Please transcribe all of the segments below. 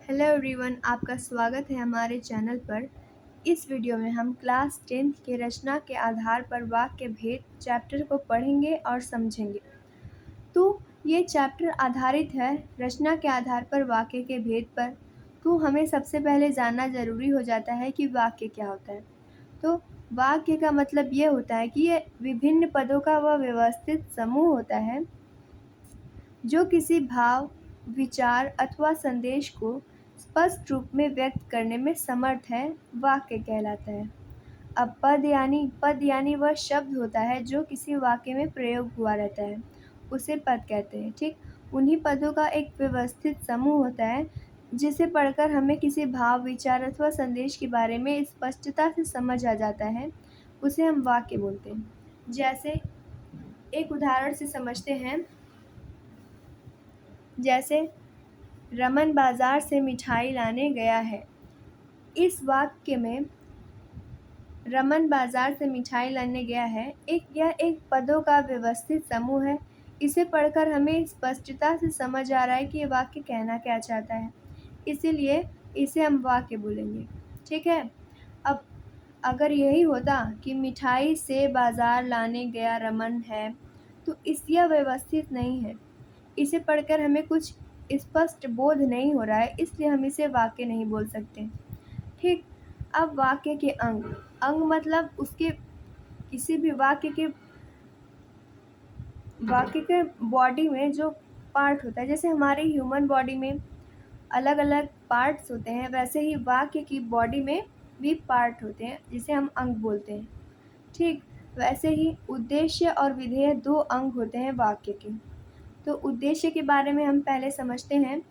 Hello everyone, आपका स्वागत है हमारे चैनल पर। इस वीडियो में हम क्लास 10th के रचना के आधार पर वाक्य भेद चैप्टर को पढ़ेंगे और समझेंगे। तो ये चैप्टर आधारित है रचना के आधार पर वाक्य के भेद पर। तो हमें सबसे पहले जानना ज़रूरी हो जाता है कि वाक्य क्या होता है। तो वाक्य का मतलब ये होता है कि ये विभिन्न पदों का वह व्यवस्थित समूह होता है जो किसी भाव, विचार अथवा संदेश को स्पष्ट रूप में व्यक्त करने में समर्थ है, वाक्य कहलाता है। अब पद यानी वह शब्द होता है जो किसी वाक्य में प्रयोग हुआ रहता है, उसे पद कहते हैं। ठीक, उन्हीं पदों का एक व्यवस्थित समूह होता है जिसे पढ़कर हमें किसी भाव, विचार अथवा संदेश के बारे में स्पष्टता से समझ आ जाता है, उसे हम वाक्य बोलते हैं। जैसे एक उदाहरण से समझते हैं, जैसे रमन बाजार से मिठाई लाने गया है। इस वाक्य में रमन बाजार से मिठाई लाने गया है यह एक पदों का व्यवस्थित समूह है। इसे पढ़कर हमें स्पष्टता से समझ आ रहा है कि ये वाक्य कहना क्या चाहता है, इसीलिए इसे हम वाक्य बोलेंगे। ठीक है। अब अगर यही होता कि मिठाई से बाजार लाने गया रमन है, तो यह व्यवस्थित नहीं है। इसे पढ़कर हमें कुछ स्पष्ट बोध नहीं हो रहा है, इसलिए हम इसे वाक्य नहीं बोल सकते। ठीक, अब वाक्य के अंग मतलब उसके किसी भी वाक्य के बॉडी में जो पार्ट होता है, जैसे हमारे ह्यूमन बॉडी में अलग अलग पार्ट्स होते हैं, वैसे ही वाक्य की बॉडी में भी पार्ट होते हैं जिसे हम अंग बोलते हैं। ठीक, वैसे ही उद्देश्य और विधेय दो अंग होते हैं वाक्य के। तो उद्देश्य के बारे में हम पहले समझते हैं।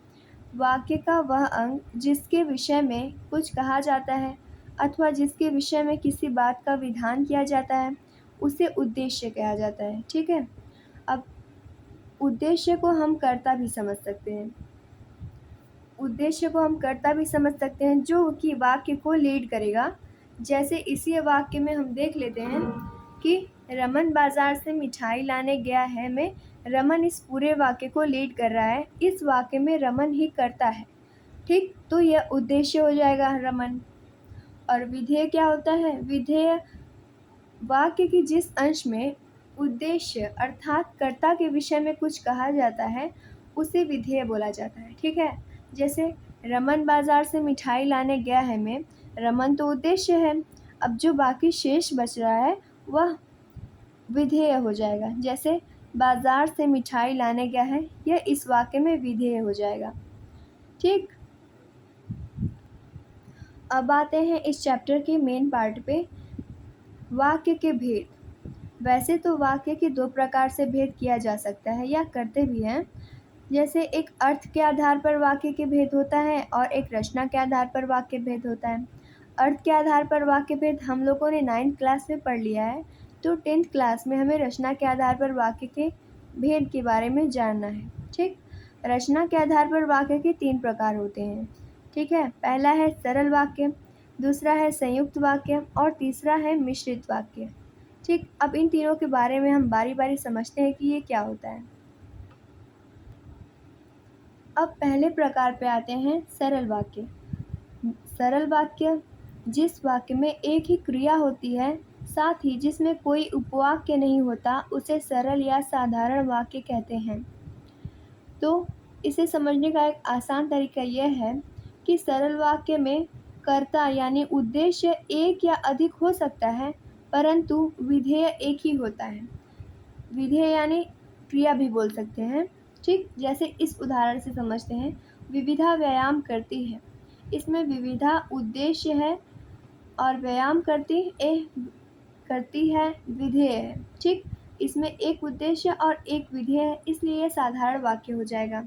वाक्य का वह अंग जिसके विषय में कुछ कहा जाता है अथवा जिसके विषय में किसी बात का विधान किया जाता है, उसे उद्देश्य कहा जाता है। ठीक है। अब उद्देश्य को हम कर्ता भी समझ सकते हैं। उद्देश्य को हम कर्ता भी समझ सकते हैं जो कि वाक्य को लीड करेगा। जैसे इसी वाक्य में हम देख लेते हैं कि रमन बाजार से मिठाई लाने गया है में रमन इस पूरे वाक्य को लीड कर रहा है। इस वाक्य में रमन ही कर्ता है। ठीक, तो यह उद्देश्य हो जाएगा रमन। और विधेय क्या होता है? विधेय वाक्य की जिस अंश में उद्देश्य अर्थात कर्ता के विषय में कुछ कहा जाता है, उसे विधेय बोला जाता है। ठीक है। जैसे रमन बाजार से मिठाई लाने गया है में रमन तो उद्देश्य है। अब जो बाकी शेष बच रहा है वह विधेय हो जाएगा। जैसे बाजार से मिठाई लाने गया है, यह इस वाक्य में विधेय हो जाएगा। ठीक, अब आते हैं इस चैप्टर के मेन पार्ट पे, वाक्य के भेद। वैसे तो वाक्य के दो प्रकार से भेद किया जा सकता है या करते भी हैं। जैसे एक अर्थ के आधार पर वाक्य के भेद होता है और एक रचना के आधार पर वाक्य भेद होता है। अर्थ के आधार पर वाक्य भेद हम लोगों ने 9th क्लास में पढ़ लिया है, तो 10th क्लास में हमें रचना के आधार पर वाक्य के भेद के बारे में जानना है। ठीक, रचना के आधार पर वाक्य के 3 प्रकार होते हैं। ठीक है। पहला है सरल वाक्य, दूसरा है संयुक्त वाक्य और तीसरा है मिश्रित वाक्य। ठीक, अब इन तीनों के बारे में हम बारी बारी समझते हैं कि ये क्या होता है। अब पहले प्रकार पे आते हैं सरल वाक्य। सरल वाक्य जिस वाक्य में एक ही क्रिया होती है, साथ ही जिसमें कोई उपवाक्य नहीं होता, उसे सरल या साधारण वाक्य कहते हैं। तो इसे समझने का एक आसान तरीका यह है कि सरल वाक्य में कर्ता यानी उद्देश्य एक या अधिक हो सकता है, परंतु विधेय एक ही होता है। विधेय यानी क्रिया भी बोल सकते हैं। ठीक, जैसे इस उदाहरण से समझते हैं, विविधा व्यायाम करती है। इसमें विविधा उद्देश्य है और व्यायाम करती है विधेय है। ठीक, इसमें एक उद्देश्य और एक विधेय है, इसलिए यह साधारण वाक्य हो जाएगा।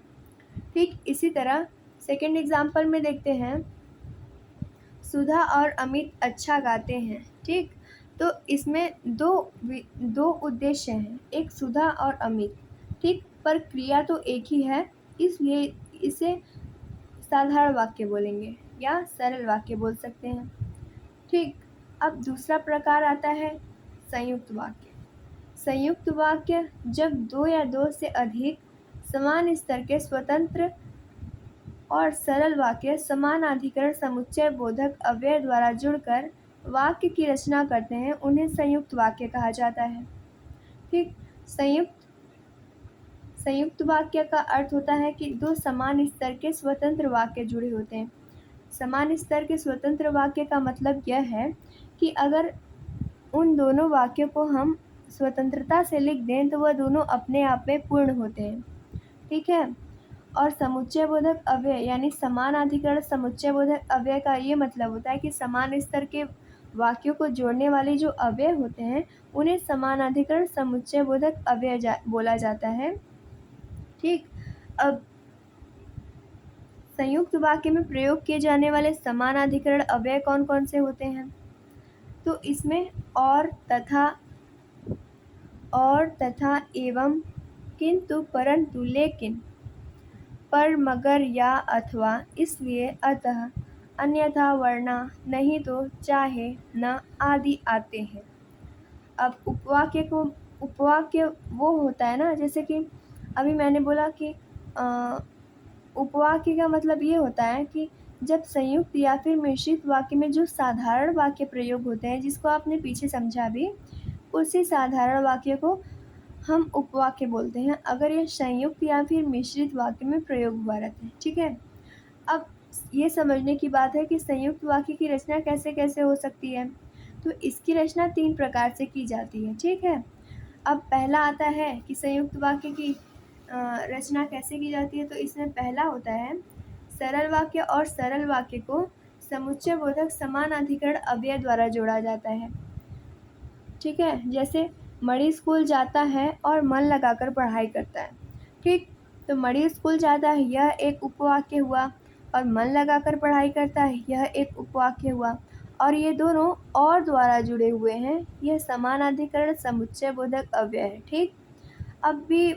ठीक, इसी तरह सेकंड एग्जाम्पल में देखते हैं, सुधा और अमित अच्छा गाते हैं। ठीक, तो इसमें दो उद्देश्य हैं, एक सुधा और अमित। ठीक, पर क्रिया तो एक ही है, इसलिए इसे साधारण वाक्य बोलेंगे या सरल वाक्य बोल सकते हैं। ठीक, अब दूसरा प्रकार आता है संयुक्त वाक्य। संयुक्त वाक्य जब दो या दो से अधिक समान स्तर के स्वतंत्र और सरल वाक्य समानाधिकरण समुच्चय बोधक अव्यय द्वारा जुड़कर वाक्य की रचना करते हैं, उन्हें संयुक्त वाक्य कहा जाता है। ठीक, संयुक्त वाक्य का अर्थ होता है कि दो समान स्तर के स्वतंत्र वाक्य जुड़े होते हैं। समान स्तर के स्वतंत्र वाक्य का मतलब यह है कि अगर उन दोनों वाक्यों को हम स्वतंत्रता से लिख दें तो वह दोनों अपने आप में पूर्ण होते हैं। ठीक है, और समुच्चय बोधक अव्यय यानी समानाधिकरण समुच्चय बोधक अव्यय का ये मतलब होता है कि समान स्तर के वाक्यों को जोड़ने वाले जो अव्यय होते हैं उन्हें समानाधिकरण समुच्चय बोधक अव्यय बोला जाता है। ठीक, अब संयुक्त वाक्य में प्रयोग किए जाने वाले समानाधिकरण अव्यय कौन कौन से होते हैं? तो इसमें और, तथा, एवं, किंतु, परंतु, लेकिन, पर, मगर, या, अथवा, इसलिए, अतः, अन्यथा, वरना, नहीं तो, चाहे, न आदि आते हैं। अब उपवाक्य वो होता है ना, जैसे कि अभी मैंने बोला कि उपवाक्य का मतलब ये होता है कि जब संयुक्त या फिर मिश्रित वाक्य में जो साधारण वाक्य प्रयोग होते हैं, जिसको आपने पीछे समझा भी, उसी साधारण वाक्य को हम उपवाक्य बोलते हैं अगर ये संयुक्त या फिर मिश्रित वाक्य में प्रयोग हुआ रहता है। ठीक है, अब ये समझने की बात है कि संयुक्त वाक्य की रचना कैसे कैसे हो सकती है। तो इसकी रचना 3 प्रकार से की जाती है। ठीक है, अब पहला आता है कि संयुक्त वाक्य की रचना कैसे की जाती है। तो इसमें पहला होता है सरल वाक्य और सरल वाक्य को समुच्चय बोधक समानाधिकरण अव्यय द्वारा जोड़ा जाता है। ठीक है, जैसे मणि स्कूल जाता है और मन लगाकर पढ़ाई करता है। ठीक, तो मणि स्कूल जाता है यह एक उपवाक्य हुआ और मन लगाकर पढ़ाई करता है यह एक उपवाक्य हुआ और ये दोनों और द्वारा जुड़े हुए हैं, यह समानाधिकरण समुच्चय बोधक अव्यय है। ठीक, अब भी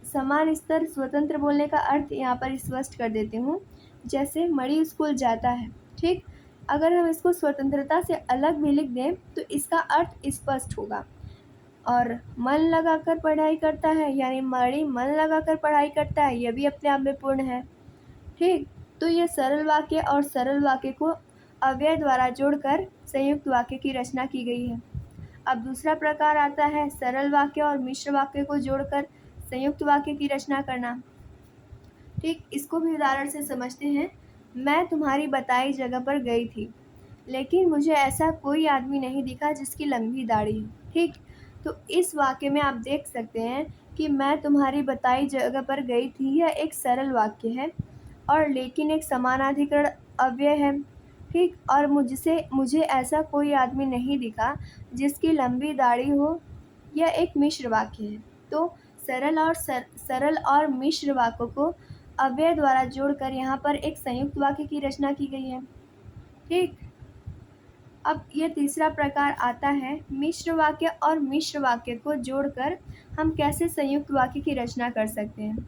समान स्तर स्वतंत्र बोलने का अर्थ यहाँ पर स्पष्ट कर देती हूँ। जैसे मणि स्कूल जाता है, ठीक, अगर हम इसको स्वतंत्रता से अलग भी लिख दें तो इसका अर्थ स्पष्ट होगा। और मन लगाकर पढ़ाई करता है यानी मणि मन लगाकर पढ़ाई करता है, यह भी अपने आप में पूर्ण है। ठीक, तो ये सरल वाक्य और सरल वाक्य को अव्यय द्वारा जोड़कर संयुक्त वाक्य की रचना की गई है। अब दूसरा प्रकार आता है सरल वाक्य और मिश्र वाक्य को जोड़कर संयुक्त वाक्य की रचना करना। ठीक, इसको भी उदाहरण से समझते हैं। मैं तुम्हारी बताई जगह पर गई थी, लेकिन मुझे ऐसा कोई आदमी नहीं दिखा जिसकी लंबी दाढ़ी हो। ठीक, तो इस वाक्य में आप देख सकते हैं कि मैं तुम्हारी बताई जगह पर गई थी, यह एक सरल वाक्य है और लेकिन एक समानाधिकरण अव्यय है। ठीक, और मुझे ऐसा कोई आदमी नहीं दिखा जिसकी लंबी दाढ़ी हो, यह एक मिश्र वाक्य है। तो सरल और मिश्र वाक्यों को अव्यय द्वारा जोड़कर यहाँ पर एक संयुक्त वाक्य की रचना की गई है। ठीक, अब ये तीसरा प्रकार आता है मिश्र वाक्य और मिश्र वाक्य को जोड़कर हम कैसे संयुक्त वाक्य की रचना कर सकते हैं।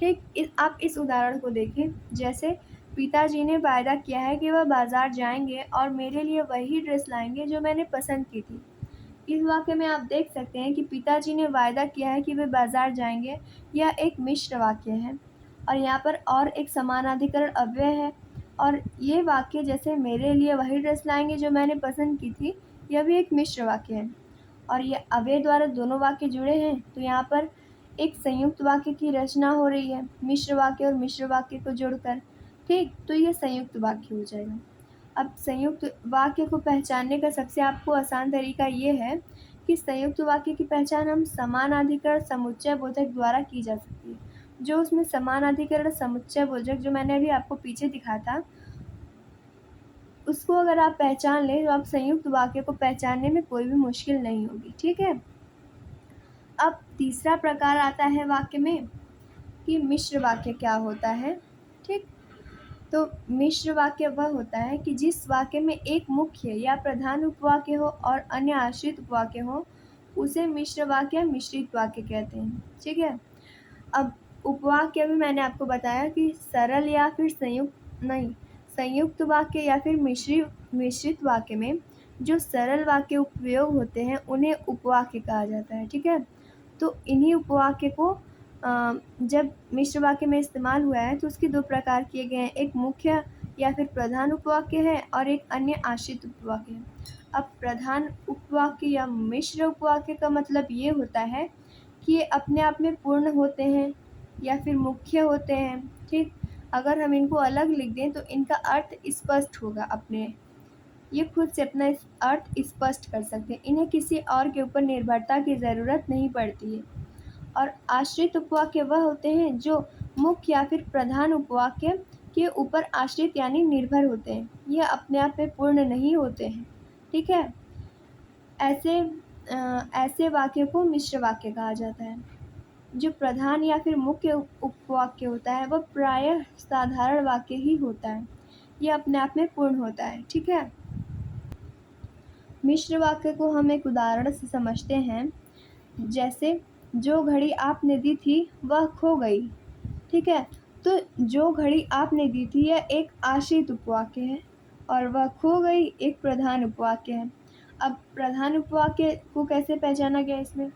ठीक, आप इस उदाहरण को देखें। जैसे पिताजी ने वायदा किया है कि वह बाज़ार जाएंगे और मेरे लिए वही ड्रेस लाएंगे जो मैंने पसंद की थी। इस वाक्य में आप देख सकते हैं कि पिताजी ने वायदा किया है कि वे बाज़ार जाएंगे, यह एक मिश्र वाक्य है और यहाँ पर और एक समानाधिकरण अव्यय है। और ये वाक्य जैसे मेरे लिए वही ड्रेस लाएंगे जो मैंने पसंद की थी, यह भी एक मिश्र वाक्य है और ये अव्यय द्वारा दोनों वाक्य जुड़े हैं, तो यहाँ पर एक संयुक्त वाक्य की रचना हो रही है मिश्र वाक्य और मिश्र वाक्य को जोड़कर। ठीक, तो ये संयुक्त वाक्य हो जाएगा। अब संयुक्त वाक्य को पहचानने का सबसे आपको आसान तरीका ये है कि संयुक्त वाक्य की पहचान हम समानाधिकरण समुच्चय बोधक द्वारा की जा सकती है। जो उसमें समानाधिकरण समुच्चय बोधक जो मैंने अभी आपको पीछे दिखा था, उसको अगर आप पहचान लें तो आप संयुक्त वाक्य को पहचानने में कोई भी मुश्किल नहीं होगी। ठीक है, अब तीसरा प्रकार आता है वाक्य में कि मिश्र वाक्य क्या होता है। ठीक, तो मिश्र वाक्य वह होता है कि जिस वाक्य में एक मुख्य या प्रधान उपवाक्य हो और अन्य आश्रित उपवाक्य हो, उसे मिश्र वाक्य या मिश्रित वाक्य कहते हैं। ठीक है, अब उपवाक्य भी मैंने आपको बताया कि सरल या फिर संयुक्त वाक्य या फिर मिश्रित वाक्य में जो सरल वाक्य उपयोग होते हैं उन्हें उपवाक्य कहा जाता है। ठीक है, तो इन्हीं उपवाक्य को जब मिश्र वाक्य में इस्तेमाल हुआ है तो उसके 2 प्रकार किए गए हैं, एक मुख्य या फिर प्रधान उपवाक्य है और एक अन्य आश्रित उपवाक्य है। अब प्रधान उपवाक्य या मिश्र उपवाक्य का मतलब ये होता है कि ये अपने आप में पूर्ण होते हैं या फिर मुख्य होते हैं, ठीक? अगर हम इनको अलग लिख दें तो इनका अर्थ स्पष्ट होगा अपने, ये खुद से अपना अर्थ स्पष्ट कर सकते हैं, इन्हें किसी और के ऊपर निर्भरता की ज़रूरत नहीं पड़ती है। और आश्रित उपवाक्य वह होते हैं जो मुख्य या फिर प्रधान उपवाक्य के ऊपर आश्रित यानी निर्भर होते हैं, ये अपने आप में पूर्ण नहीं होते हैं, ठीक है? ऐसे वाक्य को मिश्र वाक्य कहा जाता है। जो प्रधान या फिर मुख्य उपवाक्य होता है वह प्रायः साधारण वाक्य ही होता है, ये अपने आप में पूर्ण होता है, ठीक है? मिश्र वाक्य को हम एक उदाहरण से समझते हैं, जैसे जो घड़ी आपने दी थी वह खो गई, ठीक है? तो जो घड़ी आपने दी थी यह एक आश्रित उपवाक्य है और वह खो गई एक प्रधान उपवाक्य है। अब प्रधान उपवाक्य को कैसे पहचाना गया इसमें?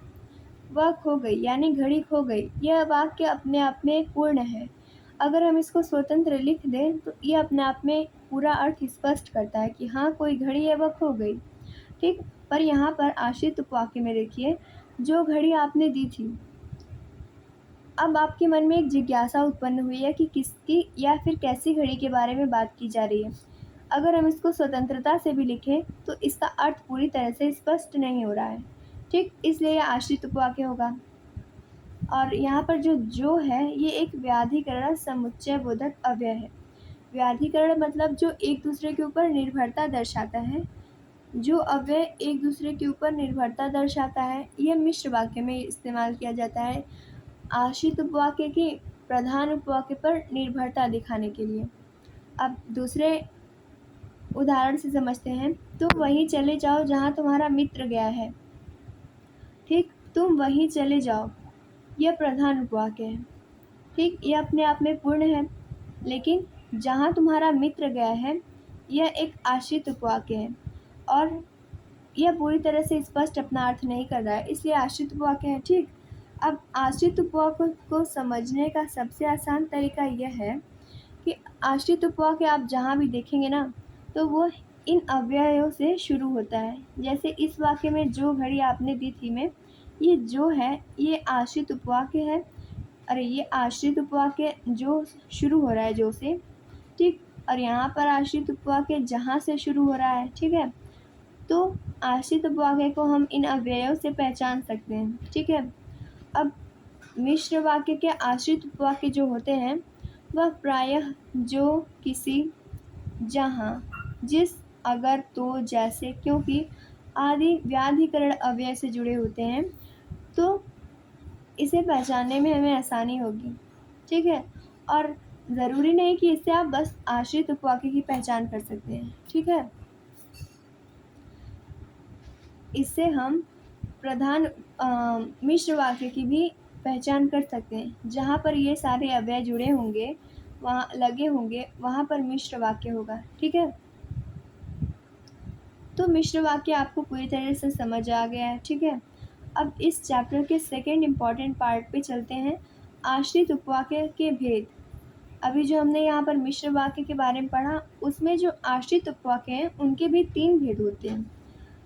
वह खो गई यानी घड़ी खो गई, यह वाक्य अपने आप में पूर्ण है। अगर हम इसको स्वतंत्र लिख दें तो ये अपने आप में पूरा अर्थ स्पष्ट करता है कि हाँ, कोई घड़ी है वह खो गई, ठीक? पर यहाँ पर आश्रित उपवाक्य में देखिए, जो घड़ी आपने दी थी। अब आपके मन में एक जिज्ञासा उत्पन्न हुई है कि किसकी या फिर कैसी घड़ी के बारे में बात की जा रही है। अगर हम इसको स्वतंत्रता से भी लिखें तो इसका अर्थ पूरी तरह से स्पष्ट नहीं हो रहा है, ठीक? इसलिए यह आश्रित उपवाक्य होगा। और यहाँ पर जो है ये एक व्याधिकरण समुच्चय बोधक अव्यय है। व्याधिकरण मतलब जो एक दूसरे के ऊपर निर्भरता दर्शाता है। जो अव्यय एक दूसरे के ऊपर निर्भरता दर्शाता है, यह मिश्र वाक्य में इस्तेमाल किया जाता है आश्रित उपवाक्य की प्रधान उपवाक्य पर निर्भरता दिखाने के लिए। अब दूसरे उदाहरण से समझते हैं। तुम वहीं चले जाओ जहाँ तुम्हारा मित्र गया है, ठीक? तुम वहीं चले जाओ, यह प्रधान उपवाक्य है, ठीक? यह अपने आप में पूर्ण है, लेकिन जहाँ तुम्हारा मित्र गया है यह एक आश्रित उपवाक्य है और यह पूरी तरह से स्पष्ट अपना अर्थ नहीं कर रहा है, इसलिए आश्रित उपवाक्य है, ठीक? अब आश्रित उपवाक्य को समझने का सबसे आसान तरीका यह है कि आश्रित उपवाक्य आप जहाँ भी देखेंगे ना तो वो इन अव्ययों से शुरू होता है। जैसे इस वाक्य में जो घड़ी आपने दी थी में, ये जो है ये आश्रित उपवाक्य है। अरे ये आश्रित उपवाक्य जो शुरू हो रहा है जो से, ठीक? और यहाँ पर आश्रित उपवाक्य जहाँ से शुरू हो रहा है, ठीक है? तो आश्रित उपवाक्य को हम इन अव्ययों से पहचान सकते हैं, ठीक है? अब मिश्र वाक्य के आश्रित उपवाक्य जो होते हैं वह प्रायः जो, किसी, जहाँ, जिस, अगर, तो, जैसे, क्योंकि आदि व्याधिकरण अव्यय से जुड़े होते हैं, तो इसे पहचानने में हमें आसानी होगी, ठीक है? और ज़रूरी नहीं कि इससे आप बस आश्रित उपवाक्य की पहचान कर सकते हैं, ठीक है? इससे हम प्रधान मिश्र वाक्य की भी पहचान कर सकते हैं। जहाँ पर ये सारे अव्यय जुड़े होंगे, वहाँ लगे होंगे, वहाँ पर मिश्र वाक्य होगा, ठीक है? तो मिश्र वाक्य आपको पूरी तरह से समझ आ गया है, ठीक है? अब इस चैप्टर के सेकंड इम्पॉर्टेंट पार्ट पे चलते हैं, आश्रित उपवाक्य के भेद। अभी जो हमने यहाँ पर मिश्र वाक्य के बारे में पढ़ा, उसमें जो आश्रित उपवाक्य हैं उनके भी 3 भेद होते हैं।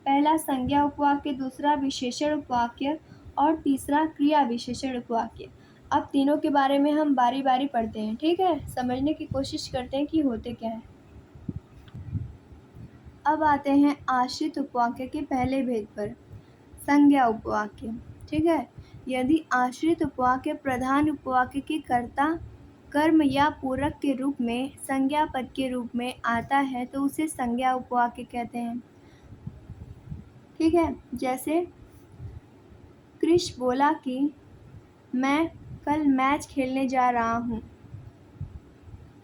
पहला संज्ञा उपवाक्य, दूसरा विशेषण उपवाक्य और तीसरा क्रिया विशेषण उपवाक्य। अब तीनों के बारे में हम बारी-बारी पढ़ते हैं, ठीक है? समझने की कोशिश करते हैं कि होते क्या है। अब आते हैं आश्रित उपवाक्य के पहले भेद पर, संज्ञा उपवाक्य, ठीक है? यदि आश्रित उपवाक्य प्रधान उपवाक्य के कर्ता, कर्म या पूरक के रूप में संज्ञा पद के रूप में आता है तो उसे संज्ञा उपवाक्य कहते हैं, ठीक है? जैसे कृष बोला कि मैं कल मैच खेलने जा रहा हूँ,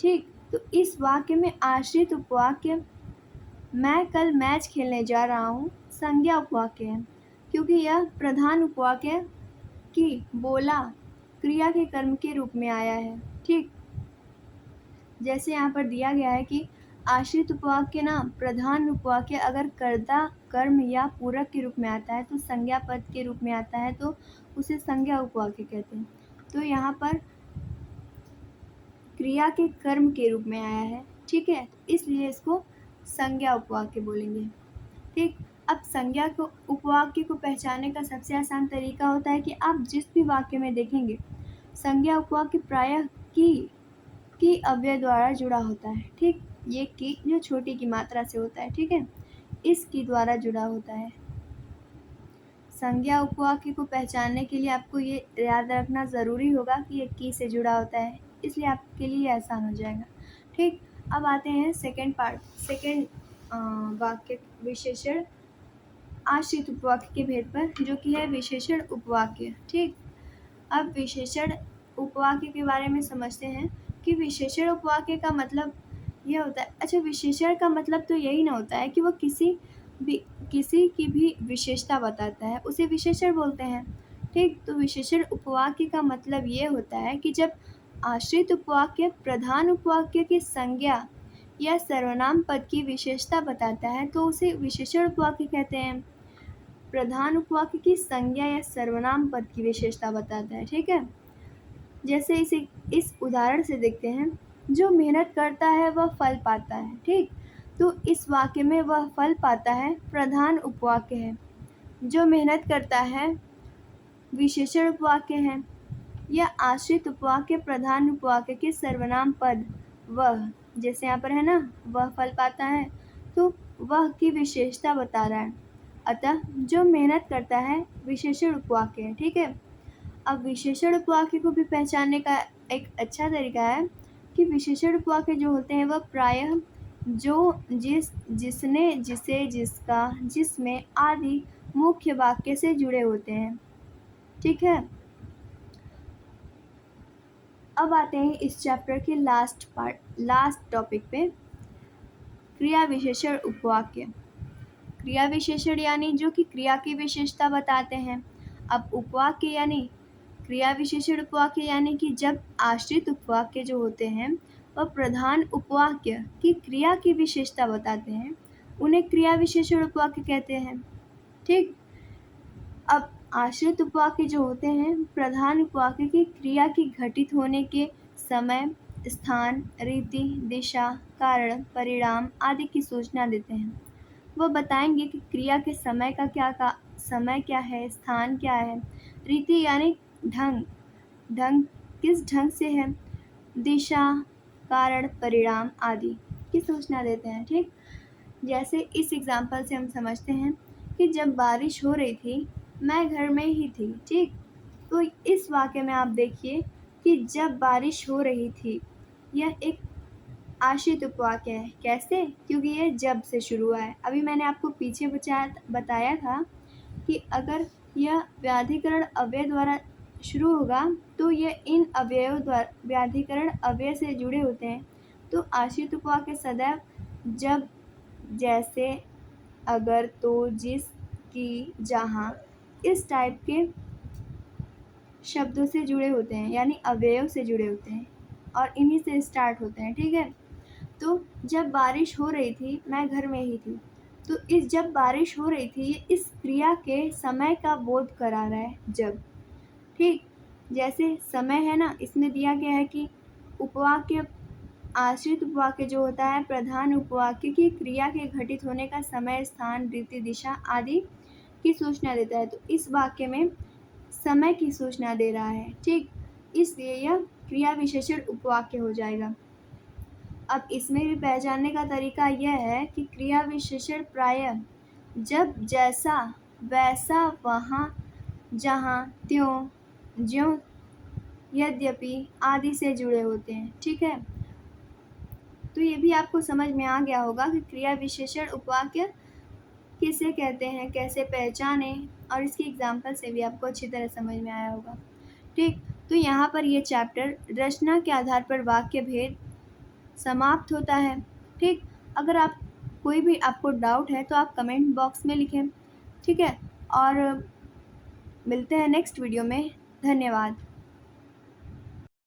ठीक? तो इस वाक्य में आश्रित उपवाक्य मैं कल मैच खेलने जा रहा हूँ संज्ञा उपवाक्य है, क्योंकि यह प्रधान उपवाक्य की बोला क्रिया के कर्म के रूप में आया है, ठीक? जैसे यहाँ पर दिया गया है कि आश्रित उपवाक्य ना प्रधान उपवाक्य अगर कर्ता, कर्म या पूरक के रूप में आता है तो संज्ञा पद के रूप में आता है तो उसे संज्ञा उपवाक्य कहते हैं। तो यहाँ पर क्रिया के कर्म के रूप में आया है, ठीक है, इसलिए इसको संज्ञा उपवाक्य बोलेंगे। ठीक, अब संज्ञा को उपवाक्य को पहचानने का सबसे आसान तरीका होता है कि आप जिस भी वाक्य में देखेंगे संज्ञा उपवाक्य प्रायः की अव्यय द्वारा जुड़ा होता है। ठीक, ये की जो छोटी की मात्रा से होता है, ठीक है, इस की द्वारा जुड़ा होता है। संज्ञा उपवाक्य को पहचानने के लिए आपको ये याद रखना ज़रूरी होगा कि ये की से जुड़ा होता है, इसलिए आपके लिए आसान हो जाएगा। ठीक, अब आते हैं सेकेंड वाक्य विशेषण आश्रित उपवाक्य के भेद पर, जो कि है विशेषण उपवाक्य। ठीक, अब विशेषण उपवाक्य के बारे में समझते हैं कि विशेषण उपवाक्य का मतलब यह होता है, अच्छा, विशेषण का मतलब तो यही ना होता है कि वो किसी की भी विशेषता बताता है, उसे विशेषण बोलते हैं। ठीक, तो विशेषण उपवाक्य का मतलब ये होता है कि जब आश्रित उपवाक्य प्रधान उपवाक्य की संज्ञा या सर्वनाम पद की विशेषता बताता है तो उसे विशेषण उपवाक्य कहते हैं। प्रधान उपवाक्य की संज्ञा या सर्वनाम पद की विशेषता बताता है। ठीक है, जैसे इस उदाहरण से देखते हैं, जो मेहनत करता है वह फल पाता है। ठीक, तो इस वाक्य में वह फल पाता है प्रधान उपवाक्य है, जो मेहनत करता है विशेषण उपवाक्य है, या आश्रित उपवाक्य प्रधान उपवाक्य के सर्वनाम पद वह, जैसे यहाँ पर है ना, वह फल पाता है, तो वह की विशेषता बता रहा है, अतः जो मेहनत करता है विशेषण उपवाक्य है। ठीक है, अब विशेषण उपवाक्य को भी पहचानने का एक अच्छा तरीका है कि विशेषण उपवाक्य जो होते हैं वह प्रायः जो, जिस, जिसने, जिसे, जिसका, जिसमें आदि मुख्य वाक्य से जुड़े होते हैं। ठीक है, अब आते हैं इस चैप्टर के लास्ट टॉपिक पे, क्रिया विशेषण उपवाक्य। क्रिया विशेषण यानी जो कि क्रिया की विशेषता बताते हैं। अब उपवाक्य यानी क्रिया विशेषण उपवाक्य यानी कि जब आश्रित उपवाक्य जो होते हैं वह प्रधान उपवाक्य की क्रिया की विशेषता बताते हैं, उन्हें क्रिया विशेषण उपवाक्य कहते हैं। ठीक, अब आश्रित उपवाक्य जो होते हैं प्रधान उपवाक्य की क्रिया की घटित होने के समय, स्थान, रीति, दिशा, कारण, परिणाम आदि की सूचना देते हैं। वह बताएंगे कि क्रिया के समय समय क्या है, स्थान क्या है, रीति यानी ढंग किस ढंग से है, दिशा, कारण, परिणाम आदि की सूचना देते हैं। ठीक, जैसे इस एग्जाम्पल से हम समझते हैं कि जब बारिश हो रही थी मैं घर में ही थी। ठीक, तो इस वाक्य में आप देखिए कि जब बारिश हो रही थी, यह एक आश्रित उपवाक्य है। कैसे? क्योंकि ये जब से शुरू हुआ है। अभी मैंने आपको पीछे बताया था कि अगर यह व्याधिकरण अव्यय द्वारा शुरू होगा तो यह इन अव्ययों द्वारा व्याधिकरण अव्यय से जुड़े होते हैं। तो आश्रित उपवाक्य सदैव जब, जैसे, अगर, तो, जिस, की, जहाँ, इस टाइप के शब्दों से जुड़े होते हैं, यानी अव्ययों से जुड़े होते हैं और इन्हीं से स्टार्ट होते हैं। ठीक है, तो जब बारिश हो रही थी मैं घर में ही थी, तो इस जब बारिश हो रही थी इस क्रिया के समय का बोध करा रहा है, जब। ठीक, जैसे समय है ना, इसमें दिया गया है कि उपवाक्य आश्रित उपवाक्य जो होता है प्रधान उपवाक्य की क्रिया के घटित होने का समय, स्थान, रीति, दिशा आदि की सूचना देता है। तो इस वाक्य में समय की सूचना दे रहा है। ठीक, इसलिए यह क्रिया विशेषण उपवाक्य हो जाएगा। अब इसमें भी पहचानने का तरीका यह है कि क्रिया विशेषण प्रायः जब, जैसा, वैसा, वहाँ, जहाँ, त्यों, ज्यों, यद्यपि आदि से जुड़े होते हैं। ठीक है, तो ये भी आपको समझ में आ गया होगा कि क्रिया विशेषण उपवाक्य किसे कहते हैं, कैसे पहचाने, और इसकी एग्जाम्पल से भी आपको अच्छी तरह समझ में आया होगा। ठीक, तो यहाँ पर ये चैप्टर रचना के आधार पर वाक्य भेद समाप्त होता है। ठीक, अगर कोई भी आपको डाउट है तो आप कमेंट बॉक्स में लिखें। ठीक है, और मिलते हैं नेक्स्ट वीडियो में। धन्यवाद।